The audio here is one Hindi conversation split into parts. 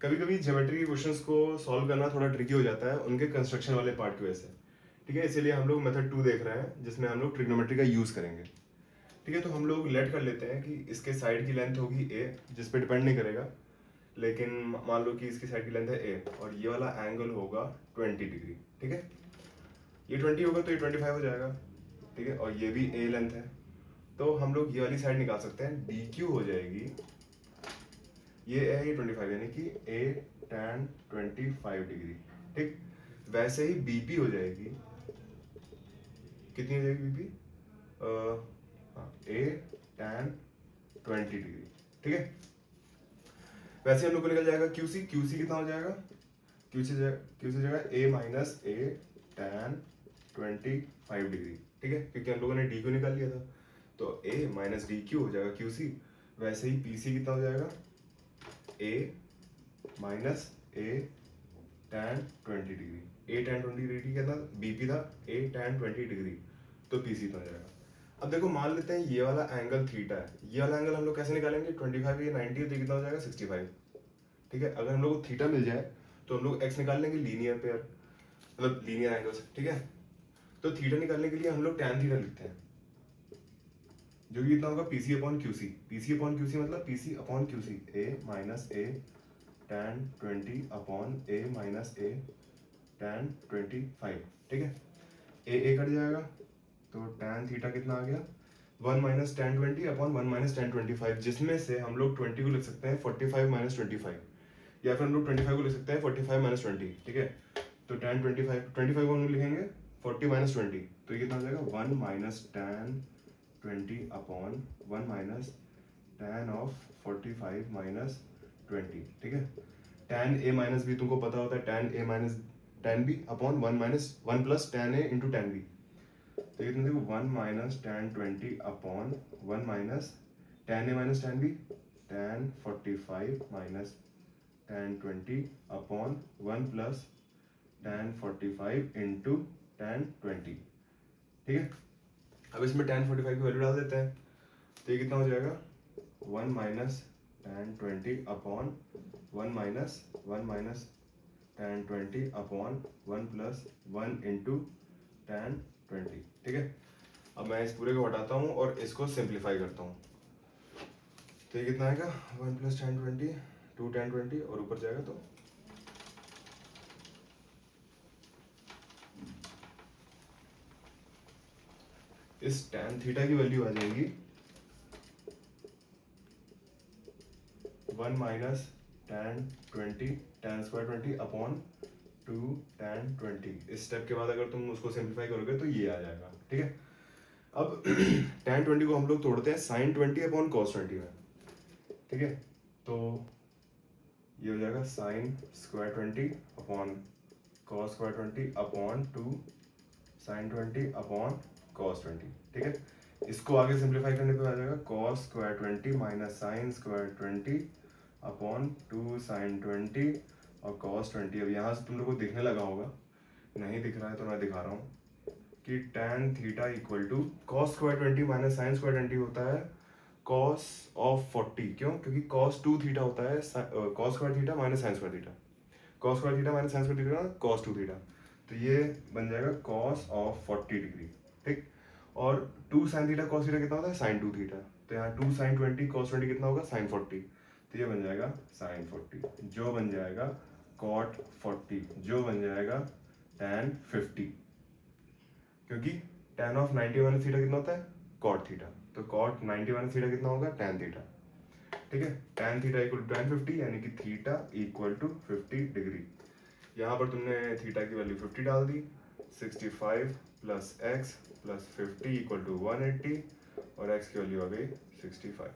कभी कभी ज्योमेट्री के क्वेश्चंस को सॉल्व करना थोड़ा ट्रिकी हो जाता है उनके कंस्ट्रक्शन वाले पार्ट की वजह से। ठीक है, इसीलिए हम लोग मेथड 2 देख रहे हैं जिसमें हम लोग ट्रिग्नोमेट्री का यूज़ करेंगे। ठीक है, तो हम लोग लेट कर लेते हैं कि इसके साइड की लेंथ होगी ए, जिस पे डिपेंड नहीं करेगा, लेकिन मान लो कि इसकी साइड की लेंथ है ए और ये वाला एंगल होगा 20 डिग्री। ठीक है, ये 20 होगा तो ये 25 हो जाएगा। ठीक है, और ये भी ए लेंथ है, तो हम लोग ये वाली साइड निकाल सकते हैं, डी क्यू हो जाएगी, ये है ये 25, यानी कि ए tan 25 डिग्री। ठीक, वैसे ही बीपी हो जाएगी, कितनी हो जाएगी बीपी, ए tan 20 डिग्री। ठीक है, वैसे हम लोग को निकल जाएगा क्यूसी। क्यूसी कितना हो जाएगा, क्यूसी जगह ए माइनस ए tan 25 डिग्री। ठीक है, क्योंकि हम लोगों ने डी क्यू निकाल लिया था, तो ए माइनस डी क्यू हो जाएगा क्यूसी। वैसे ही पीसी कितना हो जाएगा, ए माइनस ए tan 20 डिग्री। ए tan 20 डिग्री क्या था, बीपी था, ए tan 20 डिग्री, तो पीसी तो हो जाएगा। अब देखो मान लेते हैं ये वाला एंगल थीटा है, ये वाला एंगल हम लोग कैसे निकालेंगे, 25 ये 90 तो कितना हो जाएगा 65। ठीक है, अगर हम लोग को थीटा मिल जाए तो हम लोग एक्स निकाल लेंगे, लीनियर पेयर मतलब लीनियर एंगल्स। ठीक है, तो थीटा निकालने के लिए हम लोग टैन थीटा लिखते हैं, जो कि कितना होगा PC upon QC. PC upon QC मतलब पीसी अपॉन क्यूसी, ए माइनस ए tan 20 अपॉन ए माइनस ए tan 25। ठीक है, ए कट जाएगा तो tan थीटा कितना आ गया, 1 minus tan 20 upon 1 minus tan 25, जिसमें से हम लोग 20 को लिख सकते हैं 45 माइनस 25, या फिर हम लोग 25 को लिख सकते हैं 45 माइनस 20। ठीक है, तो tan 25 को हम लोग लिखेंगे 40 माइनस 20, तो ये कितना हो जाएगा 1 minus tan 20 upon 1 minus tan of 45 minus 20। ठीक है, tan a माइनस बी तुमको पता होता है, tan a minus tan b upon 1 minus 1 plus tan a into tan b, तो कितना देखो 1 minus tan 20 upon 1 minus tan a minus tan b, tan 45 minus tan 20 upon 1 plus tan 45 into tan 20। ठीक है, अब इसमें tan 45 की वैल्यू डाल देते हैं, तो ये कितना हो जाएगा 1 minus tan 20 upon 1 minus tan 20 upon 1 plus 1 into tan 20। ठीक है, अब मैं इस पूरे को हटाता हूँ और इसको सिंप्लीफाई करता हूँ, तो ये कितना आएगा 1 प्लस tan 20 2 tan 20 और ऊपर जाएगा तो इस tan थीटा की वैल्यू आ जाएगी 1 minus tan 20 tan square 20 upon 2 tan 20। इस स्टेप के बाद अगर तुम उसको सिंप्लीफाई करोगे तो ये आ जाएगा। ठीक है, अब tan 20 को हम लोग तोड़ते हैं sin 20 अपॉन cos 20 में। ठीक है, तो ये हो जाएगा sin square 20 upon cos square 20 upon 2 sin 20 upon cos 20। ठीक है, इसको आगे सिंप्लीफाई करने पे आ जाएगा cos square 20 minus sin square 20 upon 2 sin 20 और cos 20। अब यहाँ से तुम लोग को दिखने लगा होगा, नहीं दिख रहा है तो मैं दिखा रहा हूँ कि tan theta equal to cos square 20 minus sin square 20 होता है cos ऑफ 40। क्यों, क्योंकि cos 2 थीटा होता है cos square theta minus sin square theta, cos square theta minus sin square theta cos 2 theta, तो ये बन जाएगा cos ऑफ 40 डिग्री। ठीक, और 2 sin थीटा cos थीटा कितना होता है sin 2 थीटा, तो यहाँ 2 sin 20 cos 20 कितना होगा sin 40, तो ये बन जाएगा sin 40, जो बन जाएगा cot 40, जो बन जाएगा tan 50, क्योंकि tan ऑफ 90 माइनस थीटा कितना होता है cot थीटा, तो cot 90 माइनस थीटा कितना होगा tan थीटा। ठीक है, tan theta equal to tan 50, यानी कि थीटा इक्वल टू 50 डिग्री। यहाँ पर तुमने थीटा की वैल्यू 50 डाल दी, 65 plus x plus 50 equal to 180 और एक्स की वैल्यू आ गई 65।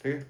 ठीक है,